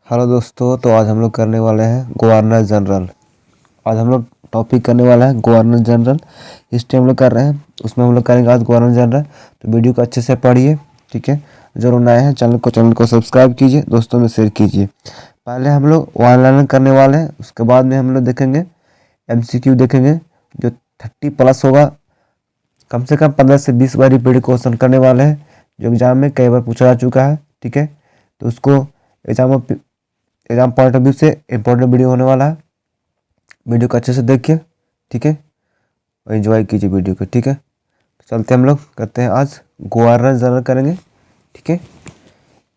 Hello दोस्तों, तो आज हम लोग करने वाले हैं गवर्नर जनरल। आज हम लोग टॉपिक करने वाला है गवर्नर जनरल। हिस्ट्री हम लोग कर रहे हैं, उसमें हम लोग करेंगे आज गवर्नर जनरल। तो वीडियो को अच्छे से पढ़िए, ठीक है। जो नए हैं चैनल को सब्सक्राइब कीजिए, दोस्तों में शेयर कीजिए। पहले हम लोग वन लाइनर करने वाले हैं, उसके बाद में हम लोग देखेंगे MCQ देखेंगे, जो 30+ होगा। कम से कम 15 से 20 बार रिपीट क्वेश्चन करने वाले हैं, जो एग्जाम में कई बार पूछा जा चुका है, ठीक है। तो उसको एग्जाम पॉइंट ऑफ व्यू से इम्पोर्टेंट वीडियो होने वाला है। वीडियो को अच्छे से देखिए, ठीक है, और एंजॉय कीजिए वीडियो को, ठीक है। तो चलते हम लोग करते हैं, आज गवर्नर जनरल करेंगे, ठीक है।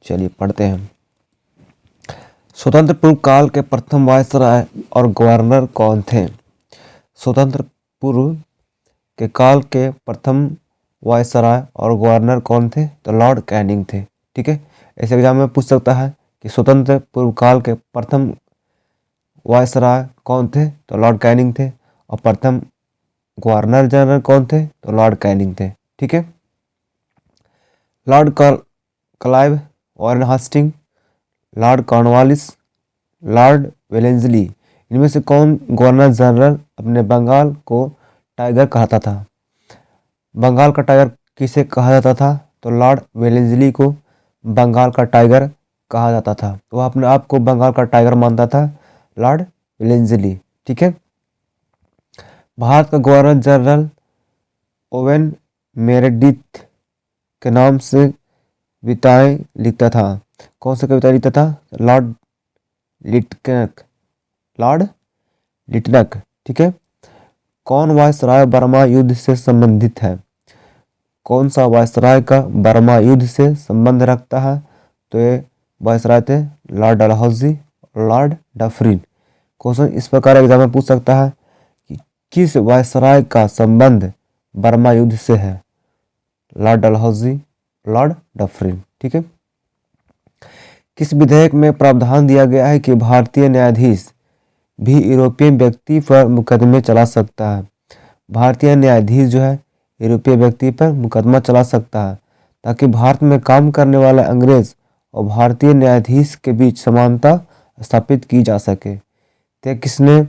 चलिए पढ़ते हैं। स्वतंत्र पूर्व काल के प्रथम वायसराय और गवर्नर कौन थे? स्वतंत्र पूर्व के काल के प्रथम वायसराय और गवर्नर कौन थे? तो लॉर्ड कैनिंग थे, ठीक है। ऐसे एग्जाम में पूछ सकता है कि स्वतंत्र पूर्व काल के प्रथम वायसराय कौन थे? तो लॉर्ड कैनिंग थे। और प्रथम गवर्नर जनरल कौन थे? तो लॉर्ड कैनिंग थे, ठीक है। Lord Clive, Warren Hastings, lord Cornwallis, lord Wellesley, इनमें से कौन गवर्नर जनरल अपने बंगाल को टाइगर कहता था? बंगाल का टाइगर किसे कहा जाता था? तो लॉर्ड वेलेंसली को बंगाल का टाइगर कहा जाता था। वह अपने आप को बंगाल का टाइगर मानता था, लॉर्ड वेलेंसली, ठीक है। भारत का गवर्नर जनरल ओवेन मेरेडिथ के नाम से कविताएं लिखता था। कौन सी कविता लिखता था? लॉर्ड लिटनक, लॉर्ड लिटनक, ठीक है। कौन वायसराय बर्मा युद्ध से संबंधित है? कौन सा वायसराय का बर्मा युद्ध से संबंध रखता है? तो ये वायसराय थे Lord Dalhousie, Lord Dufferin. Question इस प्रकार एग्जाम में पूछ सकता है कि किस वायसराय का संबंध बर्मा युद्ध से है? लॉर्ड डलहौजी, लॉर्ड डफरिन, ठीक है। किस विधेयक में प्रावधान दिया गया है कि भारतीय न्यायाधीश भी यूरोपीय व्यक्ति पर मुकदमे चला सकता है? भारतीय न्यायाधीश जो है यूरोपीय व्यक्ति पर मुकदमा चला सकता है, ताकि भारत में काम करने वाले अंग्रेज और भारतीय न्यायाधीश के बीच समानता स्थापित की जा सके। तो किसने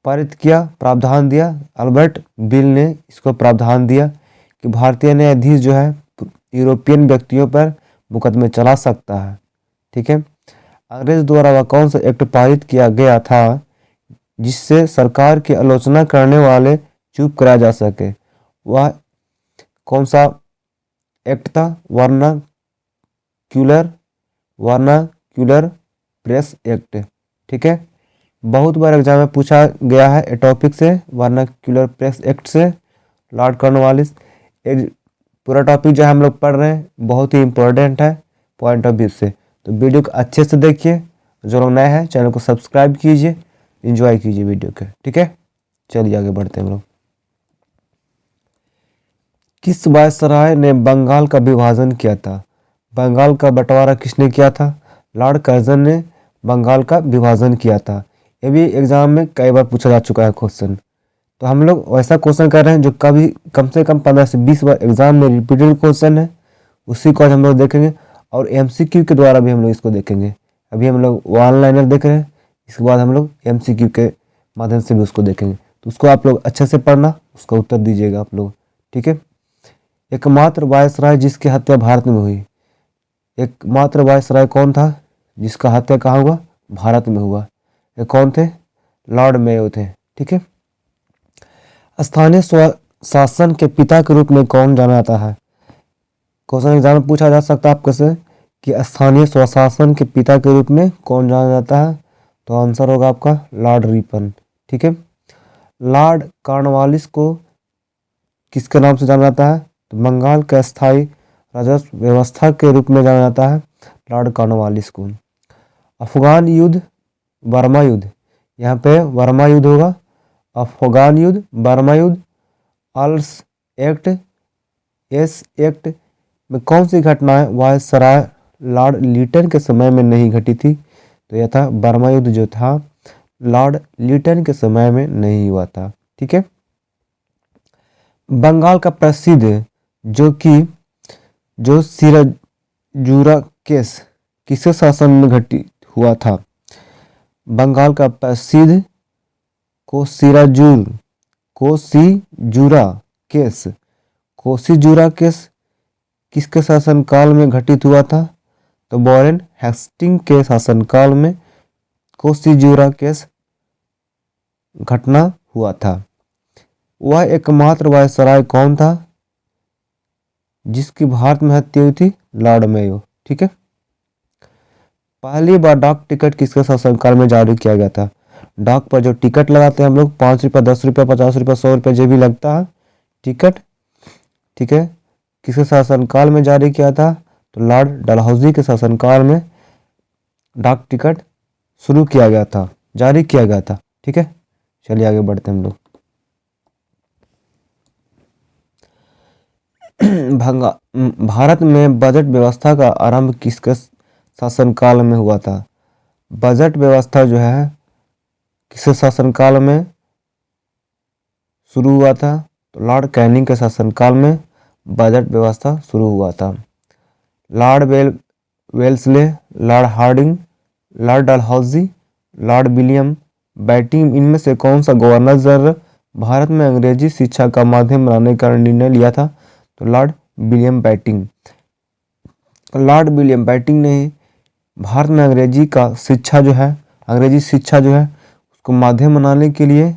पारित किया, प्रावधान दिया? अल्बर्ट बिल ने इसको प्रावधान दिया कि भारतीय न्यायाधीश जो है यूरोपियन व्यक्तियों पर मुकदमे चला सकता है, ठीक है। अंग्रेज द्वारा वह कौन सा एक्ट पारित किया गया था जिससे सरकार की आलोचना करने वाले चुप कराया जा सके? वह कौन सा एक्ट था? वर्नाक्यूलर प्रेस एक्ट, ठीक है। बहुत बार एग्जाम में पूछा गया है ए टॉपिक से, वर्नाक्यूलर प्रेस एक्ट से, लॉर्ड कॉर्नवालिस। पूरा टॉपिक जो हम लोग पढ़ रहे हैं बहुत ही इंपॉर्टेंट है पॉइंट ऑफ व्यू से। तो वीडियो को अच्छे से देखिए, जो लोग नए हैं चैनल को सब्सक्राइब कीजिए, एंजॉय कीजिए वीडियो के, ठीक है। चलिए आगे बढ़ते हैं हम लोग। किस वायसराय ने बंगाल का विभाजन किया था? बंगाल का बंटवारा किसने किया था? लॉर्ड कर्जन ने बंगाल का विभाजन किया था। ये भी एग्जाम में कई बार पूछा जा चुका है क्वेश्चन। तो हम लोग वैसा क्वेश्चन कर रहे हैं जो कभी कम से कम 15 से 20 बार एग्जाम में रिपीटेड क्वेश्चन है, उसी को आज हम लोग देखेंगे। और MCQ के द्वारा भी हम लोग इसको देखेंगे। अभी हम लोग वन लाइनर देख रहे हैं, इसके बाद हम लोग MCQ के माध्यम से भी उसको देखेंगे। तो उसको आप लोग अच्छे से पढ़ना, उसका उत्तर दीजिएगा आप लोग, ठीक है। एकमात्र वायसराय जिसकी हत्या भारत में हुई, एकमात्र वायसराय कौन था जिसका हत्या कहाँ हुआ? भारत में हुआ। ये कौन थे? लॉर्ड मेयो थे, ठीक है। स्थानीय स्वशासन के पिता के रूप में कौन जाना जाता है? क्वेश्चन एग्जाम में पूछा जा सकता है आपको से कि स्थानीय स्वशासन के पिता के रूप में कौन जाना जाता है? तो आंसर होगा आपका लॉर्ड रिपन, ठीक है। लॉर्ड कॉर्नवालिस को किसके नाम से जाना जाता है? तो बंगाल के अस्थायी राजस्व व्यवस्था के रूप में जाना जाता है लॉर्ड कॉर्नवालिस को। अफगान युद्ध, बर्मा युद्ध, यहाँ पे बर्मा युद्ध होगा। अफगान युद्ध, बर्मा युद्ध, आल्स एक्ट, एस एक्ट में कौन सी घटनाएं वायसराय लॉर्ड लिटन के समय में नहीं घटी थी? तो यह था बर्मा युद्ध जो था लॉर्ड लिटन के समय में नहीं हुआ था, ठीक है। बंगाल का प्रसिद्ध जो सिराजुरा केस किसके शासन में घटित हुआ था। बंगाल का प्रसिद्ध कोसीजूरा केस कोसीजूरा केस किसके शासनकाल में घटित हुआ था? तो वॉरेन हेस्टिंग के शासनकाल में कोसीजूरा केस घटना हुआ था। वह एकमात्र वायसराय कौन था जिसकी भारत में हत्या हुई थी? Lord Mayo. ठीक है। पहली बार डाक टिकट किसके शासनकाल में जारी किया गया था? डाक पर जो टिकट लगाते हैं हम लोग, 5 रुपये, 10 रुपये, 50 रुपये, 100 रुपये, जो भी लगता है टिकट, ठीक है, किसके शासनकाल में जारी किया था? तो लॉर्ड डलहौजी के शासनकाल में डाक टिकट शुरू किया गया था, जारी किया गया था। ठीक है, चलिए आगे बढ़ते हैं हम लोग। भारत में बजट व्यवस्था का आरंभ किसके शासनकाल में हुआ था? बजट व्यवस्था जो है किसके शासनकाल में शुरू हुआ था? तो लॉर्ड कैनिंग के शासनकाल में बजट व्यवस्था शुरू हुआ था। Lord Wellesley, lord Hardinge, lord Dalhousie, lord William Bentinck, इनमें से कौन सा गवर्नर जनरल भारत में अंग्रेजी शिक्षा का माध्यम बनाने का निर्णय लिया था? तो Lord William Bentinck. Lord William Bentinck ने भारत में अंग्रेजी शिक्षा जो है उसको माध्यम बनाने के लिए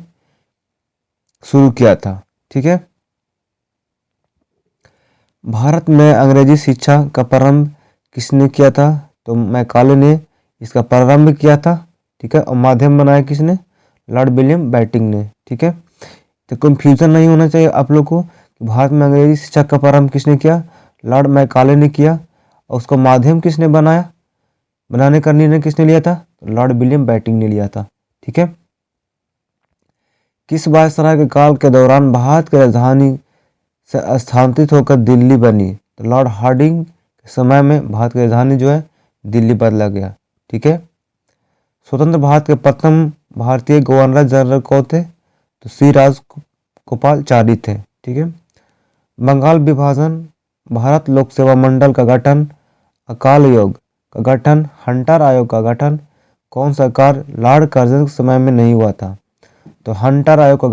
शुरू किया था। ठीक है। भारत में अंग्रेजी शिक्षा का प्रारंभ किसने किया था? तो मैकाले ने इसका प्रारंभ किया था। ठीक है। और माध्यम बनाया किसने? लॉर्ड विलियम बेंटिंक ने। ठीक है। तो कंफ्यूजन नहीं होना चाहिए आप लोग को कि भारत में अंग्रेजी शिक्षा का प्रारंभ किसने किया? लॉर्ड मैकाले ने किया। और उसका माध्यम किसने बनाया? बनाने का निर्णय किसने लिया था? लॉर्ड विलियम बेंटिंक ने लिया था। ठीक है। किस वायसराय के काल के दौरान भारत की राजधानी से स्थानांतरित होकर दिल्ली बनी? तो लॉर्ड हार्डिंग के समय में भारत की राजधानी जो है दिल्ली बदला गया। ठीक है। स्वतंत्र भारत के प्रथम भारतीय गवर्नर जनरल कौन थे? तो सी राजगोपालाचारी थे। ठीक है। बंगाल विभाजन, भारत लोक सेवा मंडल का गठन, अकाल योग का गठन, हंटर आयोग का गठन कौन सा कार्य लॉर्ड कर्जन के समय में नहीं हुआ था? तो हंटर आयोग का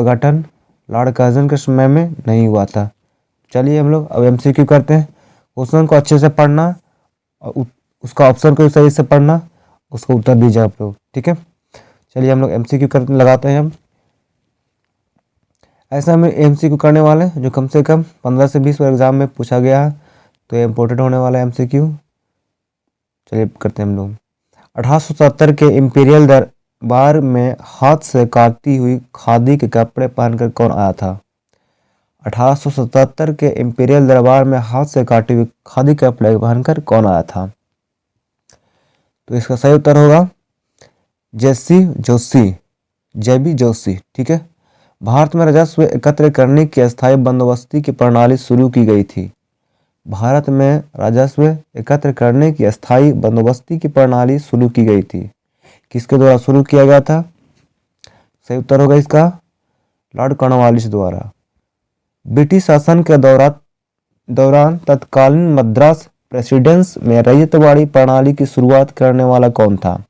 गठन लॉर्ड कर्जन के समय में नहीं हुआ था। चलिए हम लोग अब एमसीक्यू करते हैं। क्वेश्चन को अच्छे से पढ़ना और उसका ऑप्शन को सही से पढ़ना, उसको उत्तर दीजिए आप लोग। ठीक है। चलिए हम लोग एमसीक्यू करने लगाते हैं। हम ऐसा हमें एमसीक्यू करने वाले हैं जो कम से कम 15 से 20 बार एग्जाम में पूछा गया है, तो ये इम्पोर्टेंट होने वाला है एमसीक्यू। चलिए करते हैं हम लोग। 1870 के इंपीरियल दरबार में हाथ से काटती हुई खादी के कपड़े पहनकर कौन आया था? 1877 के इंपीरियल दरबार में हाथ से काटी हुई खादी के कपड़े पहनकर कौन आया था? तो इसका सही उत्तर होगा जेबी जोशी। ठीक है। भारत में राजस्व एकत्र करने की अस्थायी बंदोबस्ती की प्रणाली शुरू की गई थी। भारत में राजस्व एकत्र करने की अस्थायी बंदोबस्ती की प्रणाली शुरू की गई थी। किसके द्वारा शुरू किया गया था? सही उत्तर होगा इसका लॉर्ड कॉर्नवालिस द्वारा। ब्रिटिश शासन के दौरान तत्कालीन मद्रास प्रेसिडेंस में रैयतवाड़ी प्रणाली की शुरुआत करने वाला कौन था?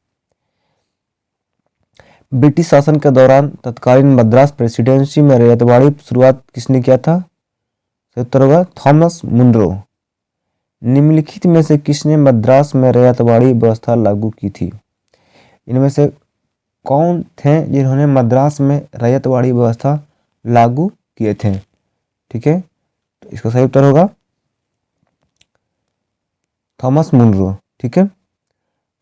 ब्रिटिश शासन के दौरान तत्कालीन मद्रास प्रेसिडेंसी में रैयतवाड़ी शुरुआत किसने किया था? सही उत्तर होगा थॉमस मुनरो। निम्नलिखित में से किसने मद्रास में रैयतवाड़ी व्यवस्था लागू की थी? इनमें से कौन थे जिन्होंने मद्रास में रैयतवाड़ी व्यवस्था लागू किए थे? ठीक है। तो इसका सही उत्तर होगा थॉमस मुनरो। ठीक है।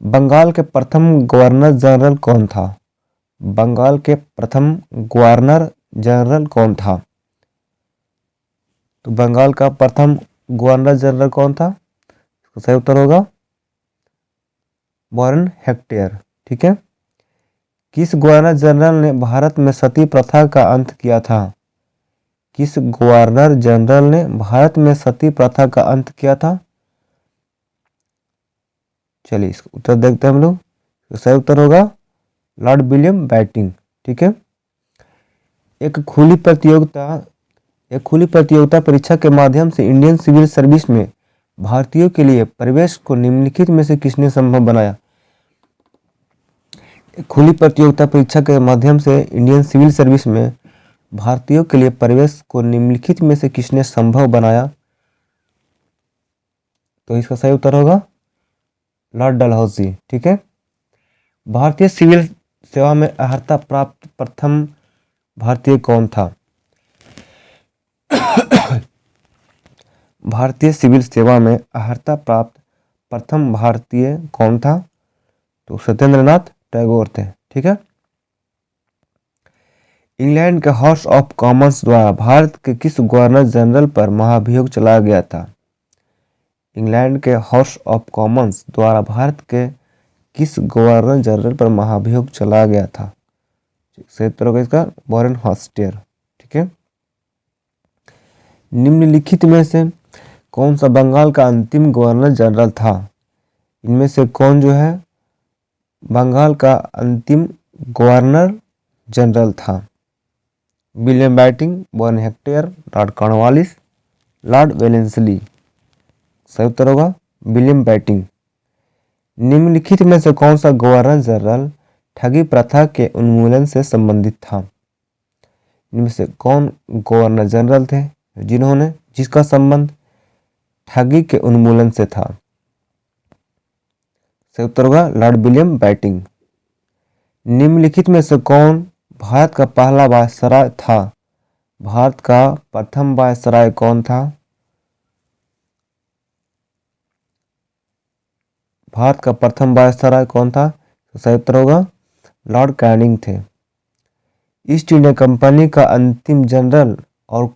बंगाल के प्रथम गवर्नर जनरल कौन था? बंगाल के प्रथम गवर्नर जनरल कौन था? तो बंगाल का प्रथम गवर्नर जनरल कौन था? इसका सही उत्तर होगा वॉरेन हेस्टिंग्स। ठीक है। किस गवर्नर जनरल ने भारत में सती प्रथा का अंत किया था? किस गवर्नर जनरल ने भारत में सती प्रथा का अंत किया था? चलिए इसका उत्तर देखते हैं हम लोग। सही उत्तर होगा लॉर्ड विलियम बेंटिंक। ठीक है। एक खुली प्रतियोगिता परीक्षा के माध्यम से इंडियन सिविल सर्विस में भारतीयों के लिए प्रवेश को निम्नलिखित में से किसने संभव बनाया? खुली प्रतियोगिता परीक्षा के माध्यम से इंडियन सिविल सर्विस में भारतीयों के लिए प्रवेश को निम्नलिखित में से किसने संभव बनाया? तो इसका सही उत्तर होगा लॉर्ड डलहौजी। ठीक है। भारतीय सिविल सेवा में अर्हता प्राप्त प्रथम भारतीय कौन था? भारतीय सिविल सेवा में अर्हता प्राप्त प्रथम भारतीय कौन था? तो सत्येंद्र नाथ टैगोर थे। ठीक है। इंग्लैंड के हाउस ऑफ कॉमन्स द्वारा भारत के किस गवर्नर जनरल पर महाभियोग चलाया गया था? इंग्लैंड के हाउस ऑफ कॉमन्स द्वारा भारत के किस गवर्नर जनरल पर महाभियोग चलाया गया था? सही उत्तर होगा इसका वॉरेन हॉस्टियर। ठीक है। निम्नलिखित में से कौन सा बंगाल का अंतिम गवर्नर जनरल था? इनमें से कौन जो है बंगाल का अंतिम गवर्नर जनरल था? विलियम बैटिंग, बर्न हेक्टेयर, लॉर्ड कॉर्नवालिस, लॉर्ड वेलेंसली। सही उत्तर होगा विलियम बैटिंग। निम्नलिखित में से कौन सा गवर्नर जनरल ठगी प्रथा के उन्मूलन से संबंधित था? इनमें से कौन गवर्नर जनरल थे जिसका संबंध ठगी के उन्मूलन से था? सही उत्तर होगा लॉर्ड विलियम बैटिंग। निम्नलिखित में से कौन भारत का पहला वायसराय था? भारत का प्रथम वायसराय कौन था? भारत का प्रथम वायसराय कौन था? तो सही उत्तर होगा लॉर्ड कैनिंग थे। ईस्ट इंडिया कंपनी का अंतिम जनरल और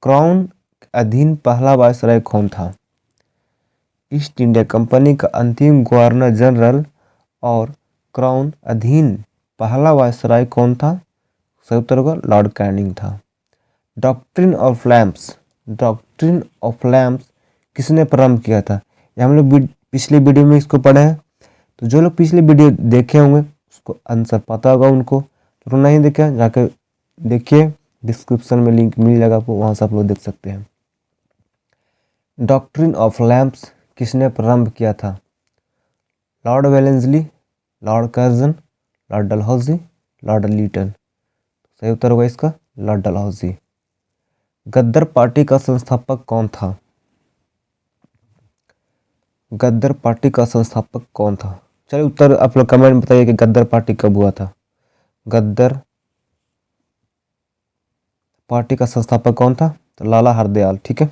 क्राउन अधीन पहला वायसराय कौन था? ईस्ट इंडिया कंपनी का अंतिम गवर्नर जनरल और क्राउन अधीन पहला वायसराय कौन था? सही उत्तर होगा लॉर्ड कैनिंग था। डॉक्ट्रिन ऑफ लैम्प्स किसने प्रारंभ किया था? ये हम लोग पिछले वीडियो में इसको पढ़े हैं, तो जो लोग पिछले वीडियो देखे होंगे उसको आंसर पता होगा। उनको तो नहीं देखे जाकर देखिए, डिस्क्रिप्शन में लिंक मिल जाएगा आपको, वहाँ से आप लोग देख सकते हैं। डॉक्ट्रिन ऑफ लैम्प्स किसने प्रारंभ किया था? Lord Wellesley, lord Curzon, lord Dalhousie, lord Lytton. सही उत्तर होगा इसका लॉर्ड डलहौजी। गद्दर पार्टी का संस्थापक कौन था? गद्दर पार्टी का संस्थापक कौन था? चलिए उत्तर आप लोग कमेंट में बताइए कि गद्दर पार्टी कब हुआ था। गद्दर पार्टी का संस्थापक कौन था? तो लाला हरदयाल। ठीक है।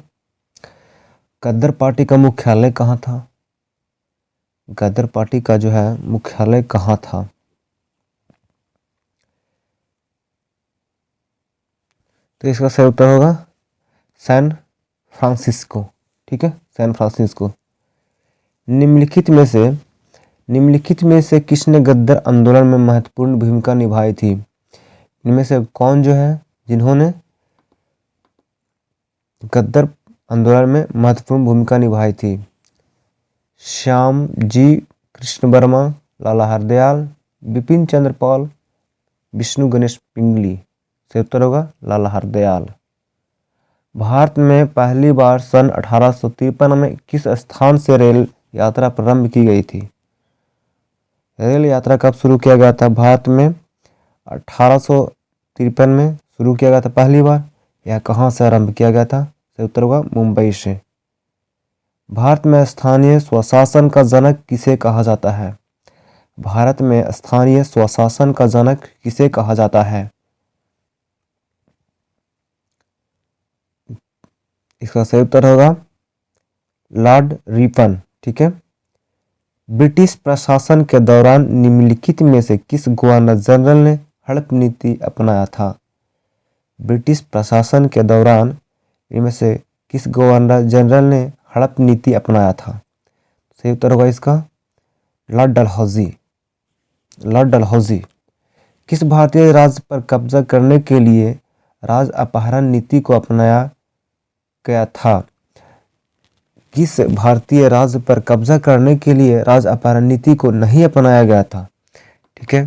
गद्दर पार्टी का मुख्यालय कहाँ था? गद्दर पार्टी का जो है मुख्यालय कहाँ था? तो इसका सही उत्तर होगा सैन फ्रांसिस्को। ठीक है, सैन फ्रांसिस्को। निम्नलिखित में से किसने गद्दर आंदोलन में महत्वपूर्ण भूमिका निभाई थी? इनमें से कौन जो है जिन्होंने गद्दर आंदोलन में महत्वपूर्ण भूमिका निभाई थी? श्याम जी कृष्ण वर्मा, लाला हरदयाल, बिपिन चंद्र पाल, विष्णु गणेश पिंगली। सही उत्तर होगा लाला हरदयाल। भारत में पहली बार सन 1853 में किस स्थान से रेल यात्रा प्रारंभ की गई थी? रेल यात्रा कब शुरू किया गया था? भारत में 1853 में शुरू किया गया था पहली बार। यह कहाँ से आरंभ किया गया था? सही उत्तर होगा मुंबई से। भारत में स्थानीय स्वशासन का जनक किसे कहा जाता है? भारत में स्थानीय स्वशासन का जनक किसे कहा जाता है? इसका सही उत्तर होगा लॉर्ड रिपन। ठीक है। ब्रिटिश प्रशासन के दौरान निम्नलिखित में से किस गवर्नर जनरल ने हड़प नीति अपनाया था? ब्रिटिश प्रशासन के दौरान इनमें से किस गवर्नर जनरल ने हड़प नीति अपनाया था? सही उत्तर होगा इसका लॉर्ड डलहौजी। लॉर्ड डलहौजी। किस भारतीय राज्य पर कब्जा करने के लिए राज अपहरण नीति को अपनाया गया था? किस भारतीय राज्य पर कब्जा करने के लिए राज अपहरण नीति को नहीं अपनाया गया था? ठीक है।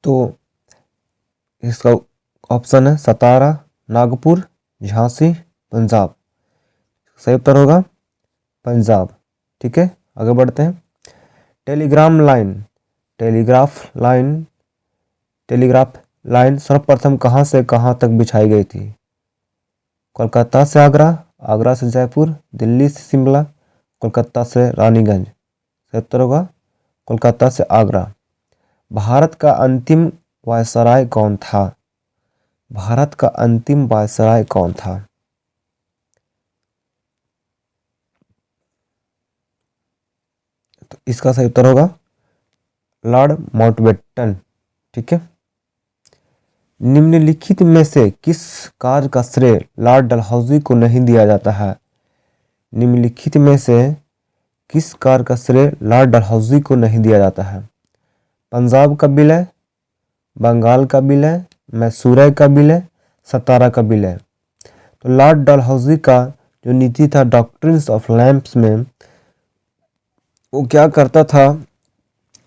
तो इसका ऑप्शन है सतारा, नागपुर झांसी, पंजाब। सही उत्तर होगा पंजाब। ठीक है, आगे बढ़ते हैं। टेलीग्राम लाइन, टेलीग्राफ लाइन सर्वप्रथम कहाँ से कहाँ तक बिछाई गई थी? कोलकाता से आगरा, आगरा से जयपुर, दिल्ली से शिमला, कोलकाता से रानीगंज। सही उत्तर होगा कोलकाता से आगरा। भारत का अंतिम वायसराय कौन था? भारत का अंतिम वायसराय कौन था? तो इसका सही उत्तर होगा लॉर्ड माउंटबेटन। ठीक है। निम्नलिखित में से किस कार्य का श्रेय लॉर्ड डलहौजी को नहीं दिया जाता है? निम्नलिखित में से किस कार्य का श्रेय लॉर्ड डलहौजी को नहीं दिया जाता है? पंजाब का विलय, बंगाल का विलय, मैसूर का विलय, सतारा का विलय। तो लॉर्ड डलहौजी का जो नीति था डॉक्ट्रिन्स ऑफ लैंप्स में, वो क्या करता था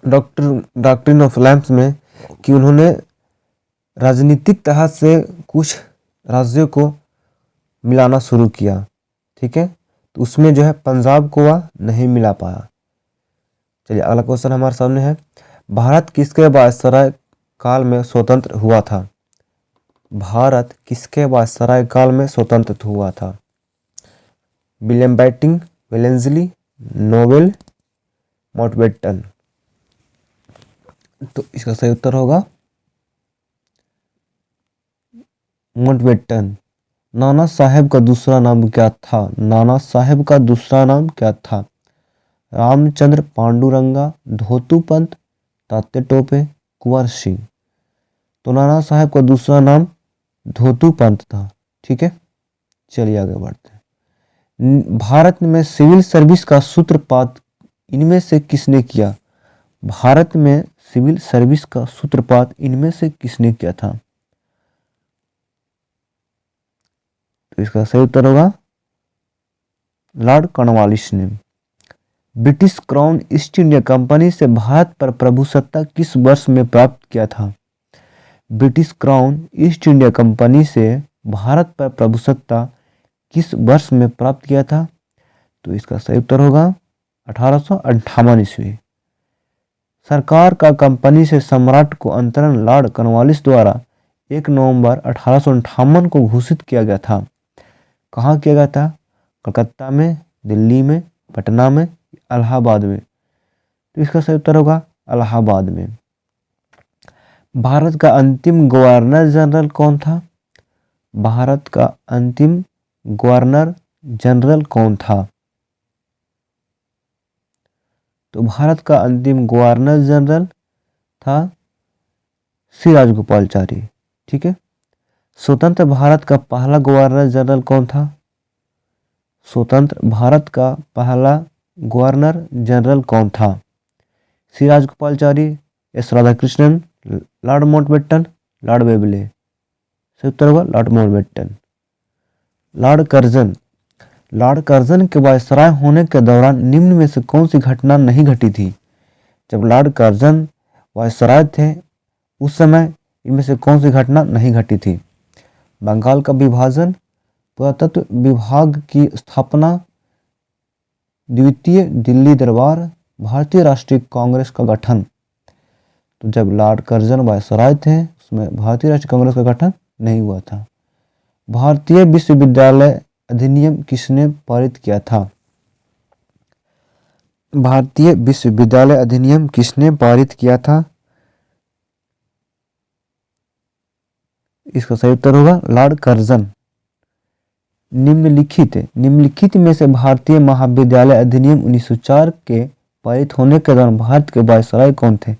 डॉक्ट्रिन ऑफ लैंप्स में, कि उन्होंने राजनीतिक तहत से कुछ राज्यों को मिलाना शुरू किया। ठीक है, तो उसमें जो है पंजाब को वह नहीं मिला पाया। चलिए अगला क्वेश्चन हमारे सामने है। भारत किसके वायसराय काल में स्वतंत्र हुआ था? भारत किसके वायसराय काल में स्वतंत्र हुआ था? विलियम बेंटिंक, वेलेंसली, नोबेल, माउंटबेटन। तो इसका सही उत्तर होगा माउंटबेटन। नाना साहेब का दूसरा नाम क्या था? नाना साहेब का दूसरा नाम क्या था? रामचंद्र, पांडुरंगा, धोतुपंत, तात्या टोपे, कुंवर सिंह। तो नाना साहेब का दूसरा नाम धोतुपंत था। ठीक है, चलिए आगे बढ़ते हैं। भारत में सिविल सर्विस का सूत्रपात इनमें से किसने किया? भारत में सिविल सर्विस का सूत्रपात इनमें से किसने किया था? तो इसका सही उत्तर होगा लॉर्ड कॉर्नवालिस ने। British crown east India company से भारत पर प्रभुसत्ता किस वर्ष में प्राप्त किया था? British crown east India company से भारत पर प्रभुसत्ता किस वर्ष में प्राप्त किया था? तो इसका सही उत्तर होगा 1858 ईस्वी। सरकार का कंपनी से सम्राट को अंतरण लॉर्ड कॉर्नवालिस द्वारा 1 नवंबर 1858 को घोषित किया गया था। कहाँ किया गया था? कलकत्ता में, दिल्ली में, पटना में, इलाहाबाद में। तो इसका सही उत्तर होगा इलाहाबाद में। भारत का अंतिम गवर्नर जनरल कौन था? भारत का अंतिम गवर्नर जनरल कौन था? तो भारत का अंतिम गवर्नर जनरल था श्री राजगोपालचारी। ठीक है। स्वतंत्र भारत का पहला गवर्नर जनरल कौन था? स्वतंत्र भारत का पहला गवर्नर जनरल कौन था? Shri Rajagopalachari, S Radhakrishnan, Lord Mountbatten, Lord Webley. सही उत्तर होगा Lord Mountbatten. Lord Curzon, Lord Curzon के वायसराय होने के दौरान निम्न में से कौन सी घटना नहीं घटी थी? जब लॉर्ड कर्जन वायसराय थे उस समय इनमें से कौन सी घटना नहीं घटी थी? बंगाल का विभाजन, पुरातत्व विभाग की स्थापना, द्वितीय दिल्ली दरबार, भारतीय राष्ट्रीय कांग्रेस का गठन। तो जब लॉर्ड कर्जन वायसराय थे उसमें भारतीय राष्ट्रीय कांग्रेस का गठन नहीं हुआ था। भारतीय विश्वविद्यालय अधिनियम किसने पारित किया था? भारतीय विश्वविद्यालय अधिनियम किसने पारित किया था? इसका सही उत्तर होगा लॉर्ड कर्जन। निम्नलिखित में से भारतीय महाविद्यालय अधिनियम 1904 के पारित होने के दौरान भारत के वायसराय कौन थे?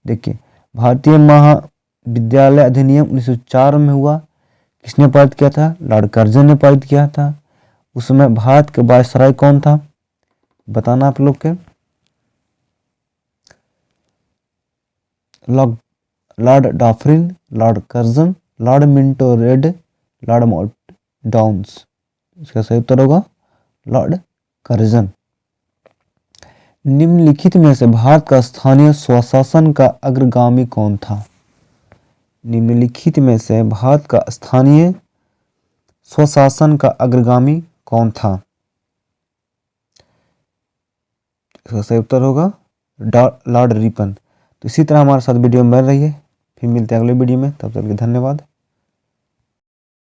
देखिए, भारतीय महाविद्यालय अधिनियम 1904 में हुआ। किसने पारित किया था? लॉर्ड कर्जन ने पारित किया था। उस समय भारत के वायसराय कौन था? बताना आप लोग के। Lord Dufferin, lord Curzon, lord Minto रेड, लॉर्ड माउंटबाटन। इसका सही उत्तर होगा लॉर्ड कर्जन। निम्नलिखित में से भारत का स्थानीय स्वशासन का अग्रगामी कौन था? निम्नलिखित में से भारत का स्थानीय स्वशासन का अग्रगामी कौन था? इसका सही उत्तर होगा लॉर्ड रिपन। तो इसी तरह हमारे साथ वीडियो में बन रही है, फिर मिलते हैं अगले वीडियो में, तब तक के धन्यवाद।